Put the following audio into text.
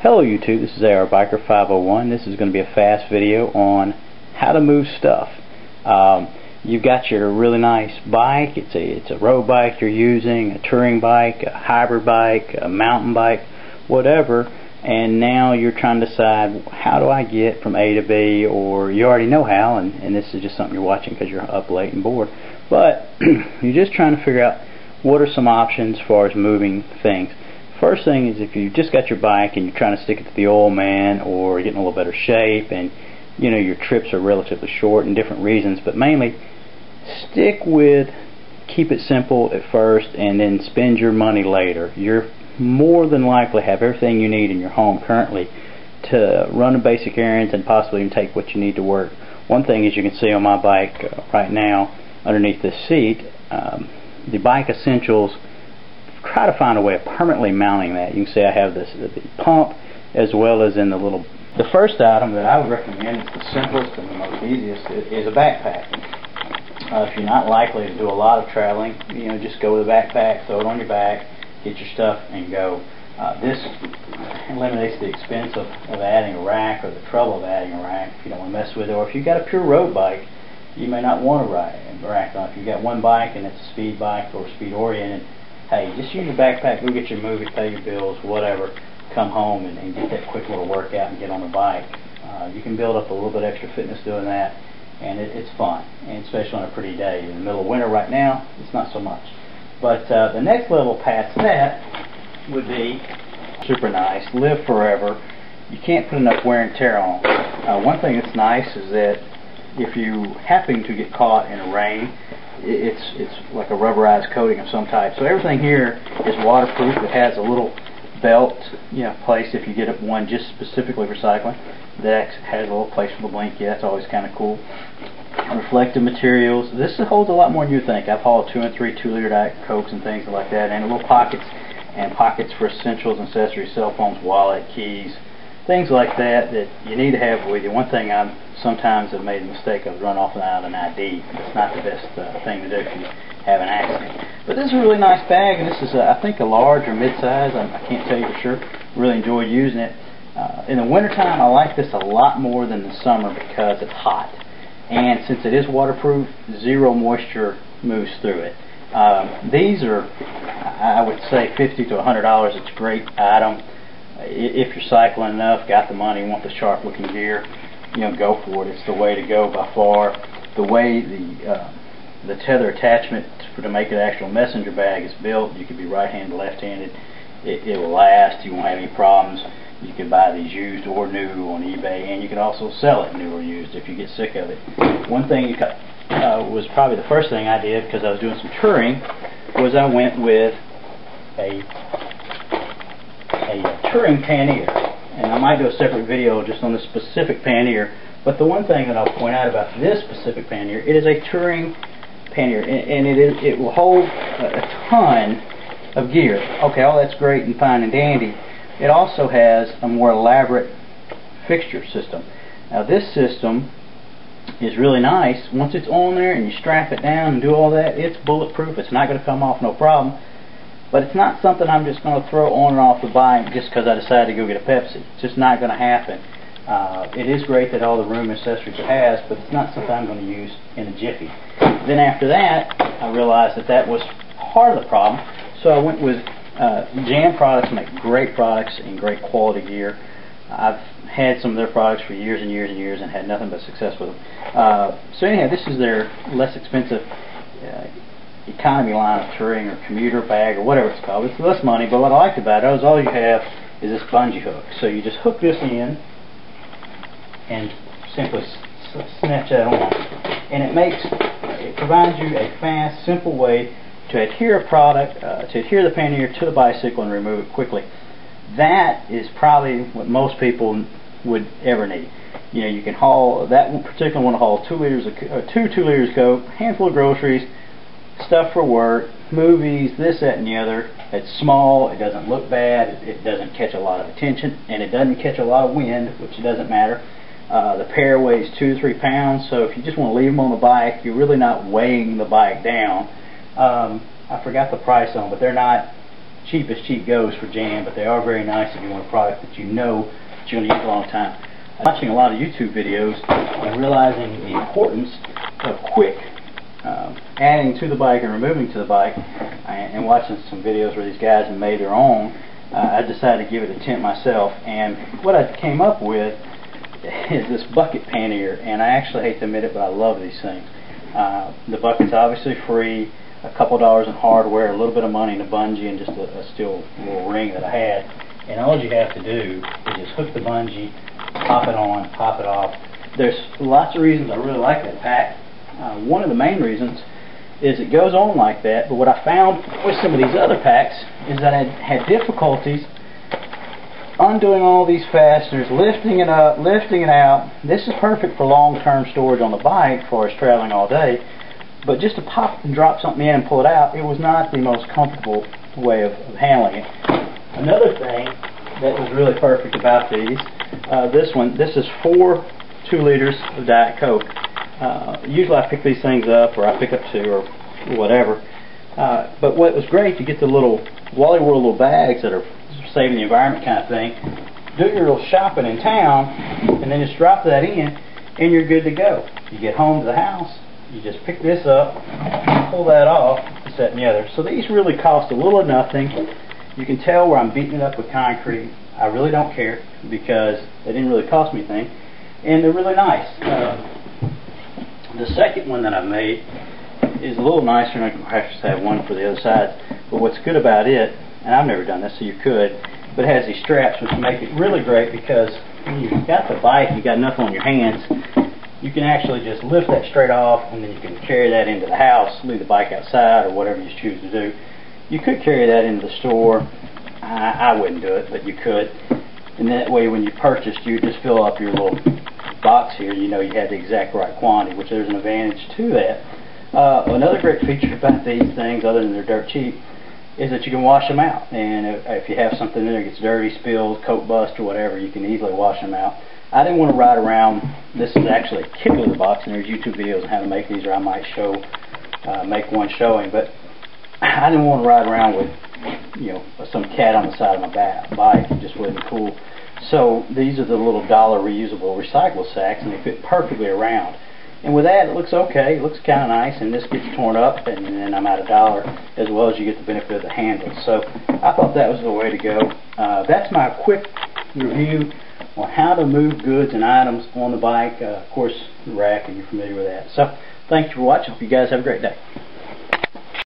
Hello YouTube, this is AR Biker 501. This is going to be a fast video on how to move stuff. You've got your really nice bike. It's a road bike you're using, a touring bike, a hybrid bike, a mountain bike, whatever, and now you're trying to decide, how do I get from A to B? Or you already know how, and this is just something you're watching because you're up late and bored, but you're just trying to figure out what are some options as far as moving things. First thing is, if you've just got your bike and you're trying to stick it to the old man, or getting a little better shape, and you know your trips are relatively short and different reasons, but mainly stick with keep it simple at first and then spend your money later. You're more than likely have everything you need in your home currently to run the basic errands and possibly even take what you need to work. One thing, as you can see on my bike right now underneath this seat, the Bike Essentials, try to find a way of permanently mounting that. You can see I have the pump as well as in the little. The first item that I would recommend, it's the simplest and the most easiest, is a backpack. If you're not likely to do a lot of traveling, just go with a backpack, throw it on your back, get your stuff and go. This eliminates the expense of adding a rack, or the trouble of adding a rack if you don't want to mess with it. Or if you've got a pure road bike, you may not want a rack on. If you've got one bike and it's a speed bike or speed oriented, hey, just use your backpack, go get your movie, pay your bills, whatever, come home and get that quick little workout and get on the bike. You can build up a little bit extra fitness doing that, and it's fun, and especially on a pretty day. In the middle of winter right now, it's not so much. But the next level past that would be super nice, live forever. You can't put enough wear and tear on. One thing that's nice is that if you happen to get caught in a rain, it's like a rubberized coating of some type. So everything here is waterproof. It has a little belt, place if you get one just specifically for cycling. That has a little place for the blinky. That's always kind of cool. Reflective materials. This holds a lot more than you think. I've hauled 2 and 3 2-liter Diet Cokes and things like that, and little pockets for essentials, accessories, cell phones, wallet, keys, things like that you need to have with you. One thing I sometimes have made a mistake of, run off without an ID. It's not the best thing to do if you have an accident. But this is a really nice bag, and this is I think a large or mid-size. I can't tell you for sure. Really enjoyed using it. In the wintertime, I like this a lot more than the summer because it's hot. And since it is waterproof, zero moisture moves through it. These are, I would say, $50 to $100. It's a great item. If you're cycling enough, got the money, want the sharp looking gear, go for it. It's the way to go by far. The way the tether attachment to make an actual messenger bag is built, you could be right-handed, left-handed. It will last. You won't have any problems. You can buy these used or new on eBay, and you can also sell it new or used if you get sick of it. One thing was probably the first thing I did, because I was doing some touring, was I went with a touring pannier, and I might do a separate video just on the specific pannier. But the one thing that I'll point out about this specific pannier, it is a touring pannier, and it will hold a ton of gear. Okay, all that's great and fine and dandy. It also has a more elaborate fixture system. Now this system is really nice. Once it's on there and you strap it down and do all that, it's bulletproof. It's not going to come off no problem. But it's not something I'm just going to throw on and off the bike just because I decided to go get a Pepsi. It's just not going to happen. It is great that all the room accessories it has, but it's not something I'm going to use in a jiffy. Then after that, I realized that was part of the problem. So I went with Jam Products. Make great products and great quality gear. I've had some of their products for years and years and years and had nothing but success with them. So anyhow, this is their less expensive economy line of touring or commuter bag or whatever it's called. It's less money, but what I liked about it is all you have is this bungee hook. So you just hook this in and simply snatch that on, and it provides you a fast, simple way to adhere the pannier to the bicycle and remove it quickly. That is probably what most people would ever need. You can haul that particular one. Haul 2 liters of 2 liters of Coke, handful of groceries, stuff for work, movies, this, that, and the other. It's small. It doesn't look bad. It doesn't catch a lot of attention, and it doesn't catch a lot of wind, which it doesn't matter. The pair weighs 2 to 3 pounds, so if you just want to leave them on the bike, you're really not weighing the bike down. I forgot the price on them, but they're not cheap as cheap goes for jam, but they are very nice if you want a product that you know that you're going to use a long time. Watching a lot of YouTube videos and realizing the importance of quick adding to the bike and removing to the bike, and watching some videos where these guys have made their own, I decided to give it a attempt myself. And what I came up with is this bucket pannier, and I actually hate to admit it, but I love these things. The bucket's obviously free, a couple dollars in hardware, a little bit of money in a bungee, and just a steel little ring that I had. And all you have to do is just hook the bungee, pop it on, pop it off. There's lots of reasons I really like that pack. One of the main reasons is it goes on like that, but what I found with some of these other packs is that I had difficulties undoing all these fasteners, lifting it up, lifting it out. This is perfect for long-term storage on the bike for us traveling all day, but just to pop and drop something in and pull it out, it was not the most comfortable way of handling it. Another thing that was really perfect about these, this is 4 2-liters of Diet Coke. Usually I pick these things up, or I pick up 2 or whatever, but what was great, you get the little Wally World little bags that are saving the environment kind of thing. Do your little shopping in town and then just drop that in and you're good to go. You get home to the house, you just pick this up, pull that off, this, that, and the other. So these really cost a little or nothing. You can tell where I'm beating it up with concrete. I really don't care because they didn't really cost me anything, and they're really nice. The second one that I made is a little nicer, and I have to have one for the other side. But what's good about it, and I've never done this, so you could, but it has these straps which make it really great because when you've got the bike, you've got enough on your hands, you can actually just lift that straight off, and then you can carry that into the house, leave the bike outside, or whatever you choose to do. You could carry that into the store. I wouldn't do it, but you could. And that way when you purchased, you just fill up your little box here, you know you have the exact right quantity, which there's an advantage to that. Another great feature about these things, other than they're dirt cheap, is that you can wash them out. And if you have something in there that gets dirty, spilled, coat bust, or whatever, you can easily wash them out. I didn't want to ride around. This is actually a kit with the box, and there's YouTube videos on how to make these, or I might make one showing, but I didn't want to ride around with, you know, some cat on the side of my bike. It just wasn't cool. So these are the little dollar reusable recycle sacks, and they fit perfectly around. And with that, it looks okay. It looks kind of nice, and this gets torn up, and then I'm at $1, as well as you get the benefit of the handle. So I thought that was the way to go. That's my quick review on how to move goods and items on the bike. Of course, the rack, and you're familiar with that. So thanks for watching. Hope you guys have a great day.